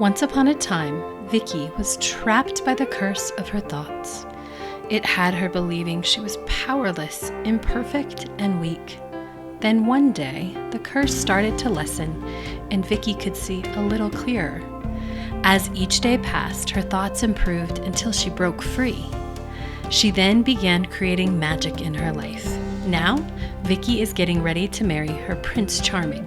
Once upon a time, Vicki was trapped by the curse of her thoughts. It had her believing she was powerless, imperfect, and weak. Then one day, the curse started to lessen, and Vicki could see a little clearer. As each day passed, her thoughts improved until she broke free. She then began creating magic in her life. Now, Vicki is getting ready to marry her Prince Charming.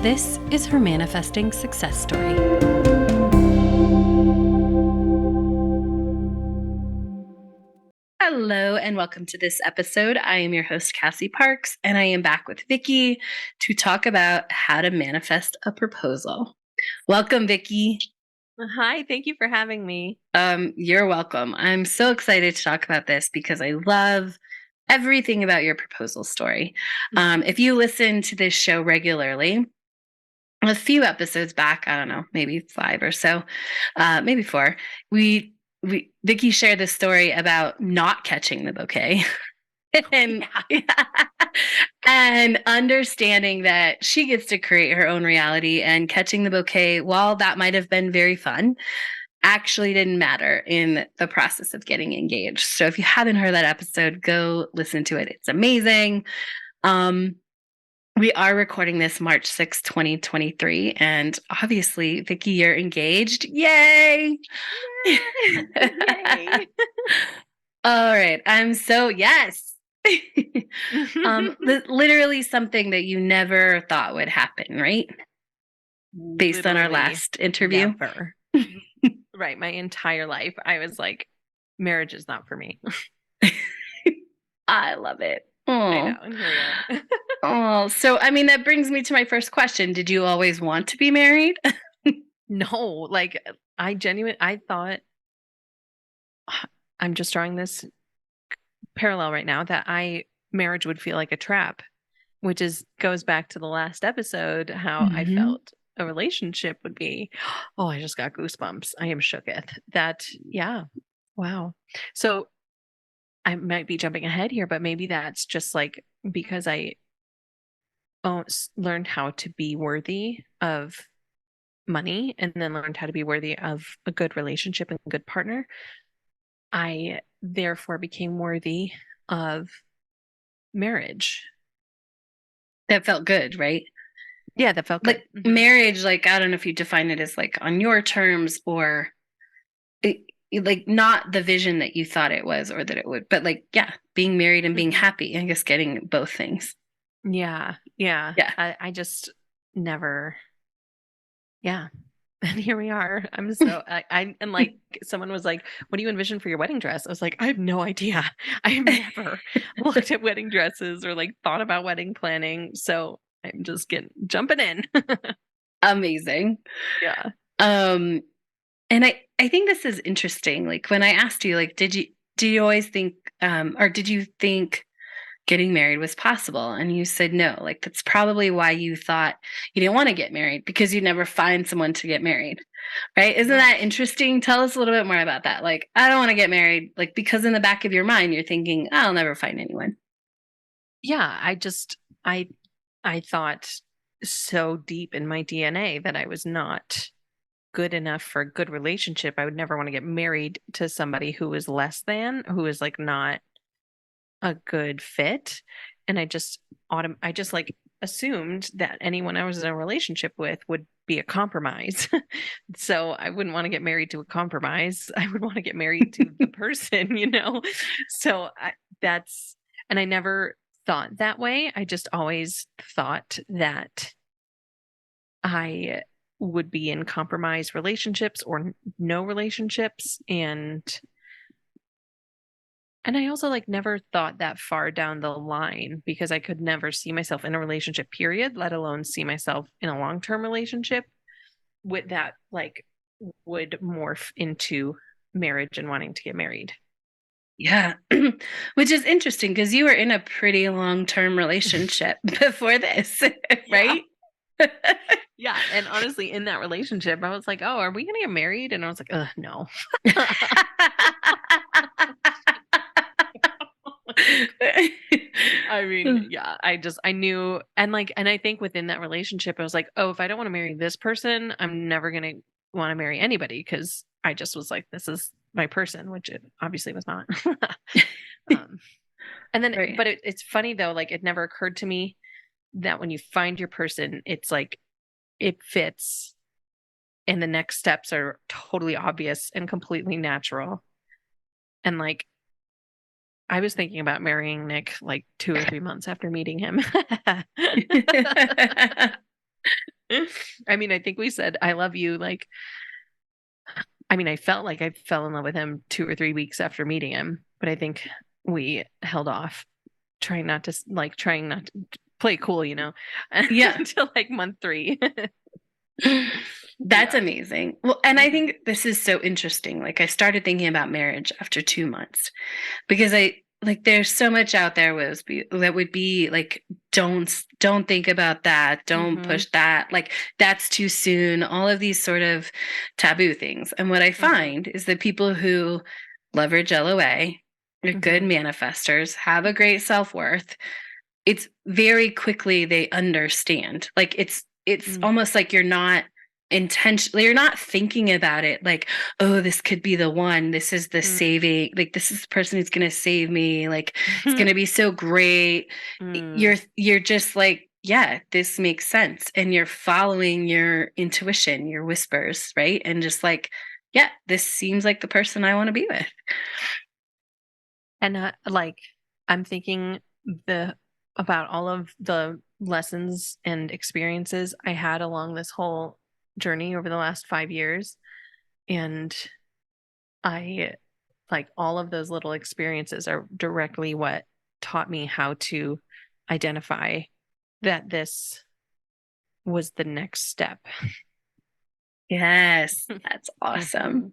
This is her manifesting success story. Hello and welcome to this episode. I am your host, Cassie Parks, and I am back with Vicki to talk about how to manifest a proposal. Welcome, Vicki. Hi, thank you for having me. You're welcome. I'm so excited to talk about this because I love everything about your proposal story. If you listen to this show regularly, a few episodes back, I don't know, maybe 5 or so, maybe 4, Vicki shared the story about not catching the bouquet. and and understanding that she gets to create her own reality, and catching the bouquet, while that might have been very fun, actually didn't matter in the process of getting engaged. So if you haven't heard that episode, go listen to it. It's amazing. We are recording this March 6th, 2023. And obviously, Vicki, you're engaged. Yay! Yay! All right. Yes. Literally something that you never thought would happen, right? Based on our last interview. Never. Right. My entire life, I was like, marriage is not for me. I love it. I know. And here we are. Oh, so I mean, that brings me to my first question. Did you always want to be married? No, like I thought, I'm just drawing this parallel right now, that marriage would feel like a trap, which goes back to the last episode, how I felt a relationship would be. Oh, I just got goosebumps. I am shooketh. Yeah. Wow. So I might be jumping ahead here, but maybe that's just like because I learned how to be worthy of money, and then learned how to be worthy of a good relationship and a good partner. I therefore became worthy of marriage. That felt good, right? Yeah, that felt good. Like marriage, like, I don't know if you define it as like on your terms, or like not the vision that you thought it was or that it would, but like, yeah, being married and being happy, I guess getting both things. Yeah. I just never. Yeah. And here we are. I'm so, and like someone was like, what do you envision for your wedding dress? I was like, I have no idea. I have never looked at wedding dresses or like thought about wedding planning. So I'm just jumping in. Amazing. Yeah. And I think this is interesting. Like when I asked you, like, did you always think, or did you think getting married was possible? And you said no. Like that's probably why you thought you didn't want to get married, because you'd never find someone to get married, right? Isn't that interesting? Tell us a little bit more about that. Like, I don't want to get married, like, because in the back of your mind you're thinking, I'll never find anyone. Yeah, I thought so deep in my DNA that I was not good enough for a good relationship. I would never want to get married to somebody who was less than, who is like not a good fit. And I just like assumed that anyone I was in a relationship with would be a compromise. So I wouldn't want to get married to a compromise. I would want to get married to the person, So and I never thought that way. I just always thought that I would be in compromise relationships or no relationships, and I also like never thought that far down the line, because I could never see myself in a relationship, period, let alone see myself in a long-term relationship with that like would morph into marriage and wanting to get married. Yeah. Which is interesting because you were in a pretty long-term relationship before this, right? Yeah. And honestly, in that relationship, I was like, oh, are we going to get married? And I was like, no. I mean, yeah, I knew. And I think within that relationship, I was like, oh, if I don't want to marry this person, I'm never going to want to marry anybody because I just was like, this is my person, which it obviously was not. um, and then, Right. but it's funny though, like it never occurred to me that when you find your person, it's like it fits and the next steps are totally obvious and completely natural. And like, I was thinking about marrying Nick like 2 or 3 months after meeting him. I mean, I think we said, I love you. Like, I mean, I felt like I fell in love with him 2 or 3 weeks after meeting him, but I think we held off trying not to play cool, Yeah. until like month 3. That's Yeah. amazing. Well, and I Mhm. think this is so interesting. Like I started thinking about marriage after 2 months because I like there's so much out there that would be like don't think about that, don't Mhm. push that, like that's too soon, all of these sort of taboo things. And what I Mhm. find is that people who leverage LOA, are good Mhm. manifestors, have a great self-worth, it's very quickly they understand. Like it's Mm. almost like you're not thinking about it like, oh, this could be the one. This is the Mm. saving, like this is the person who's gonna save me. Like it's gonna be so great. Mm. You're just like, yeah, this makes sense. And you're following your intuition, your whispers, right? And just like, yeah, this seems like the person I want to be with. And like I'm thinking the about all of the lessons and experiences I had along this whole journey over the last 5 years. And I like all of those little experiences are directly what taught me how to identify that this was the next step. Yes, that's awesome. Mhm.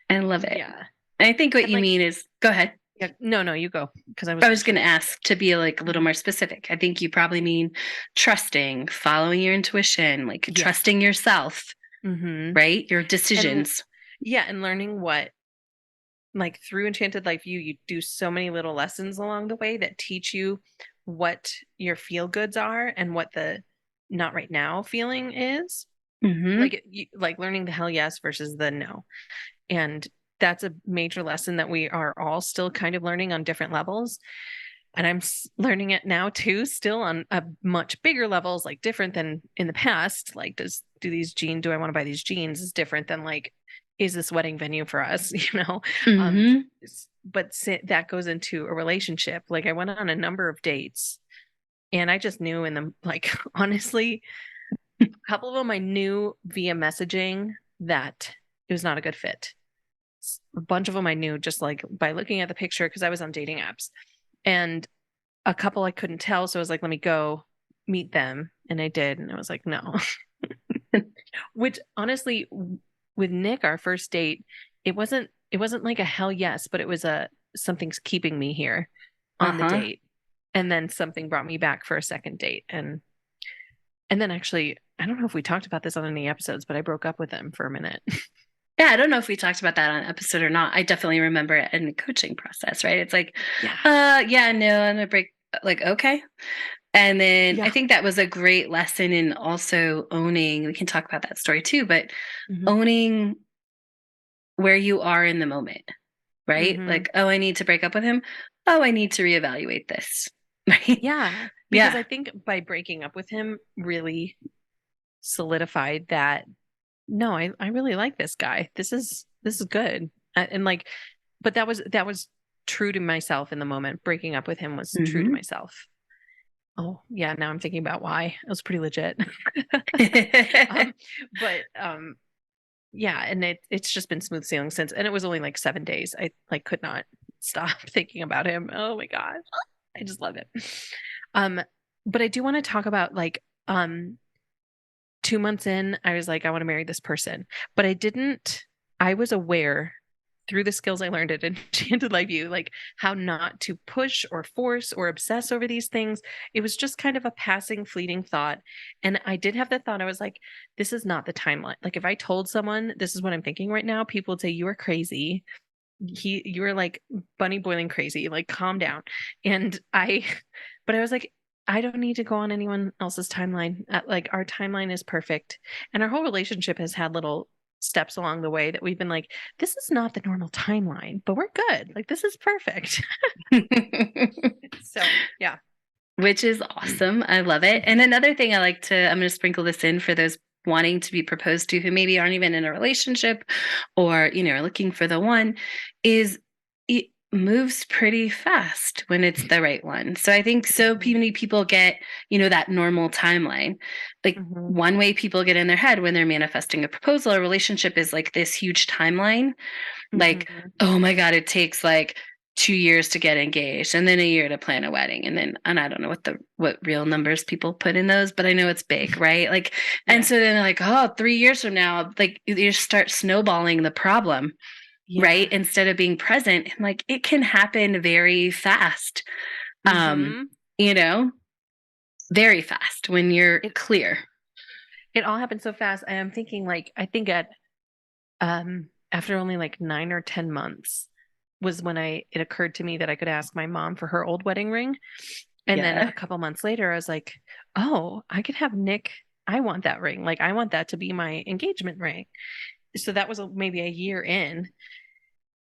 I love it. Yeah. And I think what And you like, mean is, go ahead. yeah, no, you go because I was I going was to going to finish. ask to be like a little Mhm. more specific. I think you probably mean trusting, following your intuition, like Yes. trusting yourself, Hmm. right? Your And decisions. yeah, and learning what, like through Enchanted Life U, you do so many little lessons along the way that teach you what your feel goods are and what the not right now feeling is. Hmm. Like learning the hell yes versus the no. And that's a major lesson that we are all still kind of learning on different levels. And I'm learning it now too, still on a much bigger levels, like different than in the past. Like, do I want to buy these jeans is different than like, is this wedding venue for us? Um, Hmm. but that goes into a relationship. Like, I went on a number of dates, and I just knew in them, like, honestly, a couple of them I knew via messaging that it was not a good fit. A bunch of them I knew just like by looking at the picture because I was on dating apps. And a couple I couldn't tell, so I was like, let me go meet them. And I did, and I was like, no. Which honestly, with Nick, our first date, it wasn't like a hell yes, but it was a something's keeping me here on the Uh-huh. date. And then something brought me back for a second date. And then actually, I don't know if we talked about this on any episodes, but I broke up with him for a minute. Yeah, I don't know if we talked about that on an episode or not. I definitely remember it in the coaching process, right? It's like, Yeah. yeah, no, I'm gonna break, like, okay. And then I Yeah. think that was a great lesson in also owning, we can talk about that story too, but Hmm. owning where you are in the moment, right? Hmm. Like, oh, I need to break up with him. Oh, I need to reevaluate this. Right? Yeah. Because Yeah. I think by breaking up with him really solidified that no, I really like this guy. This is good. And like, but that was true to myself in the moment. Breaking up with him was true to Hmm. myself. Oh, yeah, now I'm thinking about why. It was pretty legit. um, but yeah, and it's just been smooth sailing since. And it was only like 7 days. I like could not stop thinking about him. Oh my God. I just love it. Um, but I do want to talk about like 2 months in, I was like, I want to marry this person. But I was aware through the skills I learned at Enchanted Life U, like how not to push or force or obsess over these things. It was just kind of a passing, fleeting thought. And I did have that thought. I was like, this is not the timeline. Like, if I told someone this is what I'm thinking right now, people would say, you are crazy. You are like bunny boiling crazy. Like, calm down. And but I was like, I don't need to go on anyone else's timeline. Like, our timeline is perfect. And our whole relationship has had little steps along the way that we've been like, this is not the normal timeline, but we're good. Like, this is perfect. So, yeah. Which is awesome. I love it. And another thing I'm going to sprinkle this in for those wanting to be proposed to who maybe aren't even in a relationship or, are looking for the one, is it moves pretty fast when it's the right one. So I think so many people get, that normal timeline. Like one way people get in their head when they're manifesting a proposal or relationship is like this huge timeline. Like, oh my God, it takes like 2 years to get engaged and then a year to plan a wedding. And I don't know what real numbers people put in those, but I know it's big, right? Like, and so then they're like, oh, 3 years from now, like you start snowballing the problem, right? Instead of being present. And like, it can happen very fast, very fast when you're clear. It all happened so fast. I am thinking like, I think after only like 9 or 10 months was when it occurred to me that I could ask my mom for her old wedding ring. And then a couple months later, I was like, oh, I could have Nick. I want that ring. Like, I want that to be my engagement ring. So that was maybe a year in.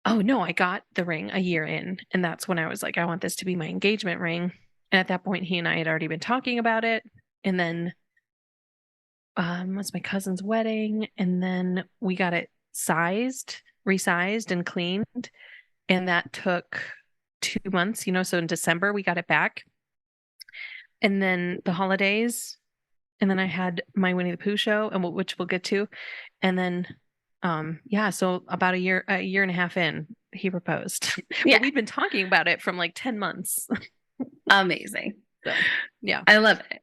Oh, no, I got the ring a year in. And that's when I was like, I want this to be my engagement ring. And at that point, he and I had already been talking about it. And then was my cousin's wedding. And then we got it resized and cleaned. And that took 2 months, so in December we got it back. And then the holidays, and then I had my Winnie the Pooh show, and which we'll get to. And then so about a year and a half in, he proposed. Yeah. But we'd been talking about it from like 10 months. Amazing. So, yeah. I love it.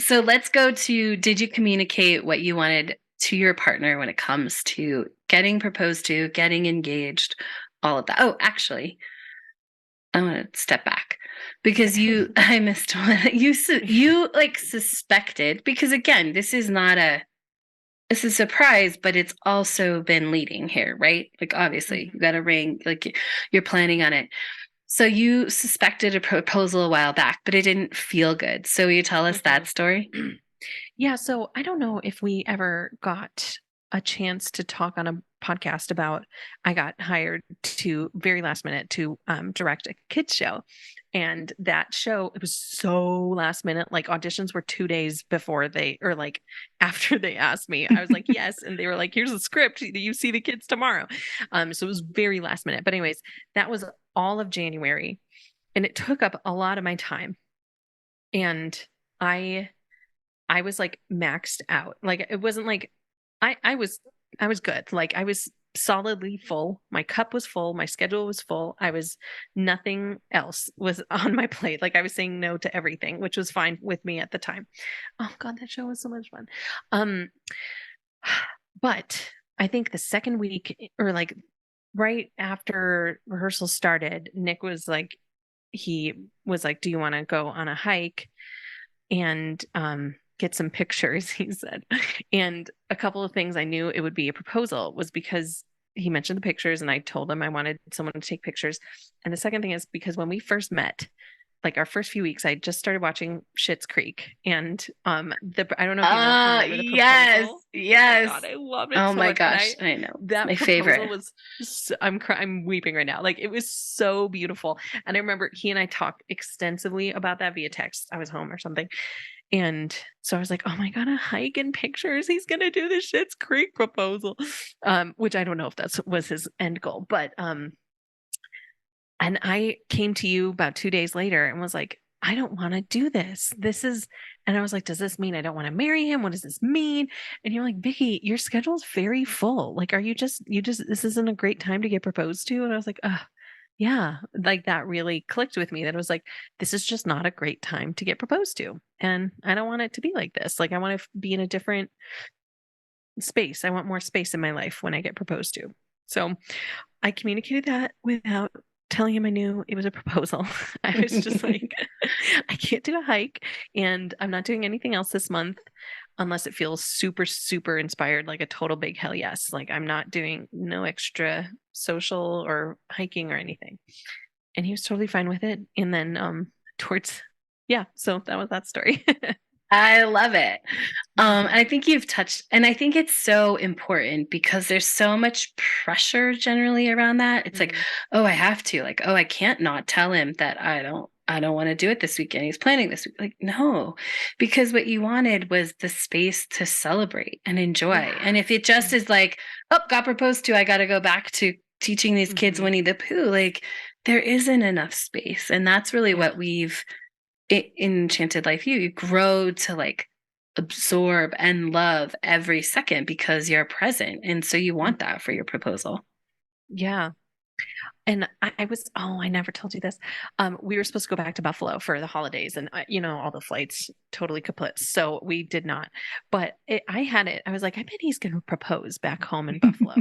So let's go to, did you communicate what you wanted to your partner when it comes to getting proposed to, getting engaged, all of that? Oh, actually, I want to step back because I missed one. You like suspected, because again, this is a surprise, but it's also been leading here, right? Like obviously you got a ring, like you're planning on it. So you suspected a proposal a while back, but it didn't feel good. So will you tell us that story? Yeah. So I don't know if we ever got a chance to talk on a podcast about, I got hired to very last minute to direct a kids show. And that show, it was so last minute, like auditions were 2 days before like after they asked me. I was like, yes. And they were like, here's a script. You see the kids tomorrow. So it was very last minute. But anyways, that was all of January. And it took up a lot of my time. And I was like maxed out. Like it wasn't like I was good. Like I was solidly full. My cup was full. My schedule was full. Nothing else was on my plate. Like I was saying no to everything, which was fine with me at the time. Oh God, that show was so much fun. But I think the second week, or like right after rehearsal started, Nick was like, he was like, do you want to go on a hike and get some pictures, he said. And a couple of things I knew it would be a proposal was because he mentioned the pictures and I told him I wanted someone to take pictures. And the second thing is because when we first met, like our first few weeks, I just started watching Schitt's Creek, and I don't know if you remember the proposal. Yes. Oh my God, I love it. Oh so my much. gosh, I know that my proposal favorite. Was I'm weeping right now. Like it was so beautiful, and I remember he and I talked extensively about that via text. I was home or something, and so I was like, oh my God, a hike and pictures. He's gonna do the Schitt's Creek proposal, which I don't know if that was his end goal, but and I came to you about 2 days later and was like, I don't want to do this. And I was like, does this mean I don't want to marry him? What does this mean? And you're like, Vicki, your schedule's very full. Like, this isn't a great time to get proposed to? And I was like, yeah, like that really clicked with me. That it was like, this is just not a great time to get proposed to. And I don't want it to be like this. Like, I want to be in a different space. I want more space in my life when I get proposed to. So I communicated that without telling him I knew it was a proposal. I was just like, I can't do a hike and I'm not doing anything else this month unless it feels super, super inspired, like a total big hell yes. Like I'm not doing no extra social or hiking or anything. And he was totally fine with it. And then so that was that story. I love it. Mhm. I think you've touched, and I think it's so important because there's so much pressure generally around that. It's like, Mm, oh, I have to, like, oh, I can't not tell him that I don't want to do it this weekend. He's planning this week. Like, no, because what you wanted was the space to celebrate and enjoy. yeah. And if it just is like, oh, got proposed to, I got to go back to teaching these kids Hmm. Winnie the Pooh, like, there isn't enough space. And that's really Yeah. what we've in Enchanted Life U, you grow to like absorb and love every second because you're present. And so you Mm, want that for your proposal. yeah. And I was, oh, I never told you this. We were supposed to go back to Buffalo for the holidays, and all the flights totally kaput. So we did not. But I had it. I was like, I bet he's going to propose back home in Buffalo.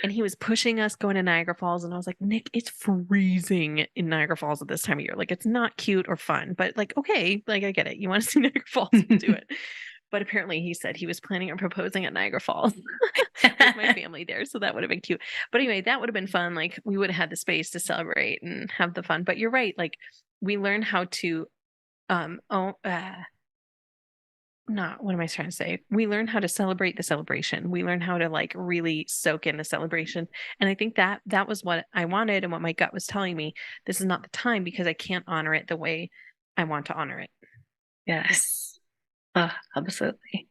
And he was pushing us going to Niagara Falls, and I was like, Nick, it's freezing in Niagara Falls at this time of year. Like, it's not cute or fun, but like, okay, like I get it. You want to see Niagara Falls, we'll do it. But apparently, he said he was planning on proposing at Niagara Falls with my family there, so that would have been cute. But anyway, that would have been fun. Like, we would have had the space to celebrate and have the fun. But you're right. Like, we learn how to oh not what am I trying to say? We learn how to celebrate the celebration. We learn how to like really soak in the celebration. And I think that that was what I wanted and what my gut was telling me. This is not the time because I can't honor it the way I want to honor it. Yes. Oh, absolutely.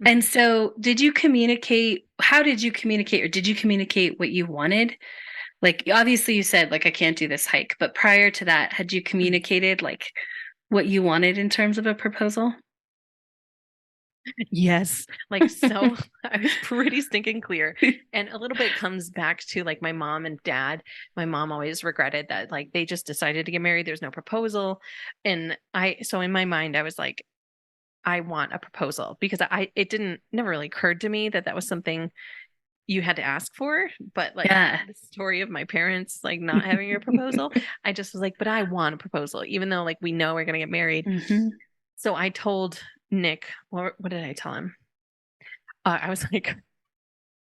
And Mhm. so, did you communicate? How did you communicate, or did you communicate what you wanted? Like, obviously, you said, like, I can't do this hike, but prior to that, had you communicated, like, what you wanted in terms of a proposal? Yes. Like, so I was pretty stinking clear. And a little bit comes back to like my mom and dad. My mom always regretted that like they just decided to get married. There's no proposal. And so in my mind, I was like, I want a proposal because it didn't never really occurred to me that that was something you had to ask for. But like Yeah. the story of my parents like not having a proposal, I just was like, but I want a proposal, even though like we know we're gonna get married. Hmm. So I told Nick, what did I tell him? I was like,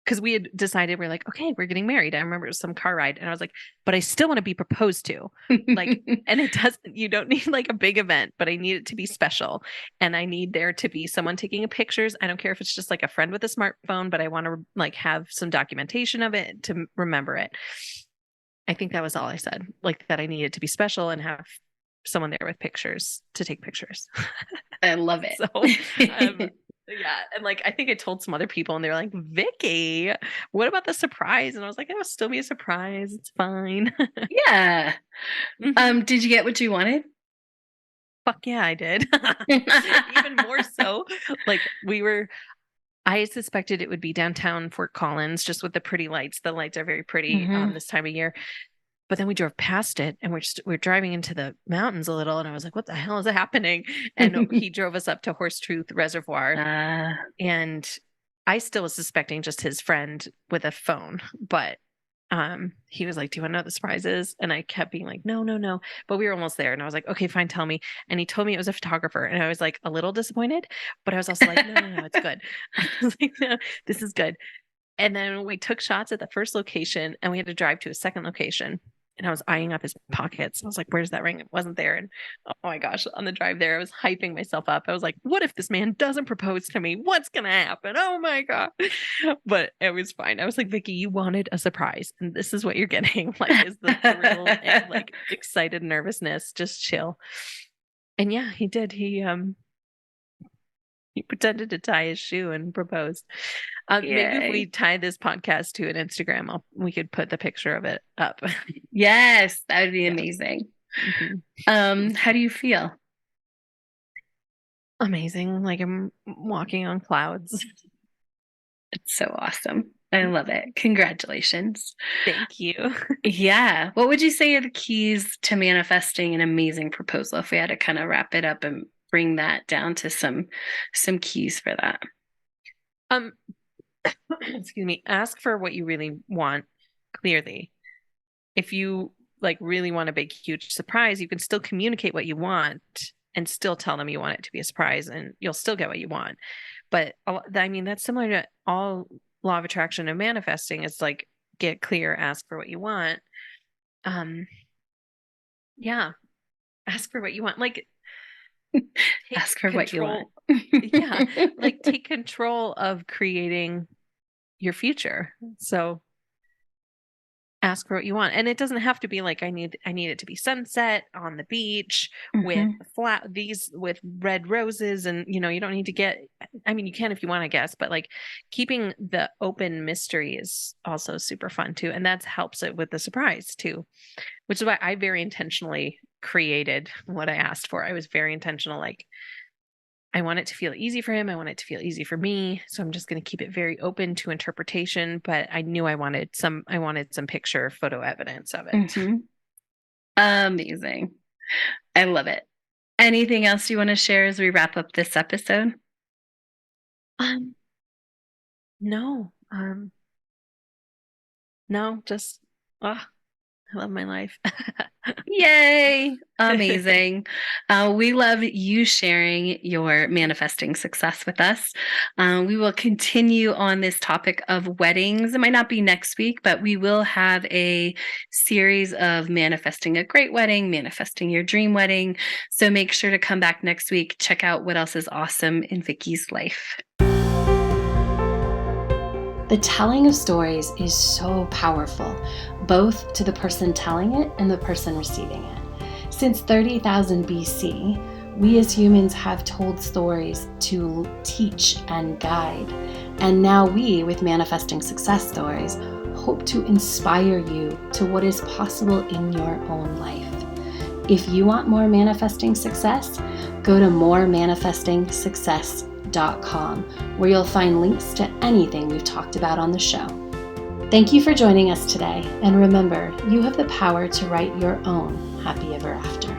because we had decided we're like, okay, we're getting married. I remember it was some car ride, and I was like, but I still want to be proposed to, like, and it doesn't. You don't need like a big event, but I need it to be special, and I need there to be someone taking pictures. I don't care if it's just like a friend with a smartphone, but I want to like have some documentation of it to remember it. I think that was all I said, like that I needed to be special and have someone there with pictures to take pictures. I love So, um, it. yeah, and like I think I told some other people, and they were like, "Vicky, what about the surprise?" And I was like, "It'll still be a surprise. It's fine." Yeah. Mhm. Did you get what you wanted? Fuck yeah, I did. Even more so, like I suspected it would be downtown Fort Collins, just with the pretty lights. The lights are very pretty Hmm. this time of year. But then we drove past it, and we're driving into the mountains a little, and I was like, "What the hell is happening?" And he drove us up to Horse Truth Reservoir. uh, And I still was suspecting just his friend with a phone, but he was like, "Do you want to know what the surprise is?" And I kept being like, "No, no, no." But we were almost there, and I was like, "Okay, fine, tell me." And he told me it was a photographer, and I was like a little disappointed, but I was also like, "No, no, no, it's good." I was like, "No, this is good." And then we took shots at the first location, and we had to drive to a second location. And I was eyeing up his pockets. I was like, "Where's that ring?" It wasn't there. And oh my gosh, on the drive there, I was hyping myself up. I was like, "What if this man doesn't propose to me? What's gonna happen? Oh my god!" But it was fine. I was like, "Vicky, you wanted a surprise, and this is what you're getting. Like, is the thrill and like excited nervousness? Just chill." And yeah, he did. He pretended to tie his shoe and proposed. Maybe if we Yay. tie this podcast to an Instagram, we could put the picture of it up. Yes, that would be Yeah. amazing. Mhm. How do you feel? Amazing. Like I'm walking on clouds. It's so awesome. I love it. Congratulations. Thank you. Yeah. What would you say are the keys to manifesting an amazing proposal if we had to kind of wrap it up and bring that down to some keys for that? Um, excuse me. Ask for what you really want clearly. If you like really want a big, huge surprise, you can still communicate what you want and still tell them you want it to be a surprise, and you'll still get what you want. But I mean, that's similar to all law of attraction and manifesting. It's like get clear, ask for what you want. Um, yeah, ask for what you want. Like Ask for what you want. Yeah, like take control of creating your future. So ask for what you want. And it doesn't have to be like I need it to be sunset on the beach with with red roses, and you don't need to get, I mean, you can if you want, I guess, but like keeping the open mystery is also super fun too. And that helps it with the surprise too, which is why I very intentionally created what I asked for. I was very intentional, like I want it to feel easy for him. I want it to feel easy for me. So I'm just going to keep it very open to interpretation. But I knew I wanted some picture photo evidence of it. Amazing. I love it. Anything else you want to share as we wrap up this episode? No. No, just I love my life. Yay! Amazing. We love you sharing your manifesting success with us. We will continue on this topic of weddings. It might not be next week, but we will have a series of manifesting a great wedding, manifesting your dream wedding. So make sure to come back next week. Check out what else is awesome in Vicki's life. The telling of stories is so powerful, both to the person telling it and the person receiving it. Since 30,000 BC, we as humans have told stories to teach and guide. And now we, with Manifesting Success Stories, hope to inspire you to what is possible in your own life. If you want more manifesting success, go to moremanifestingsuccess.com, where you'll find links to anything we've talked about on the show. Thank you for joining us today, and remember, you have the power to write your own happy ever after.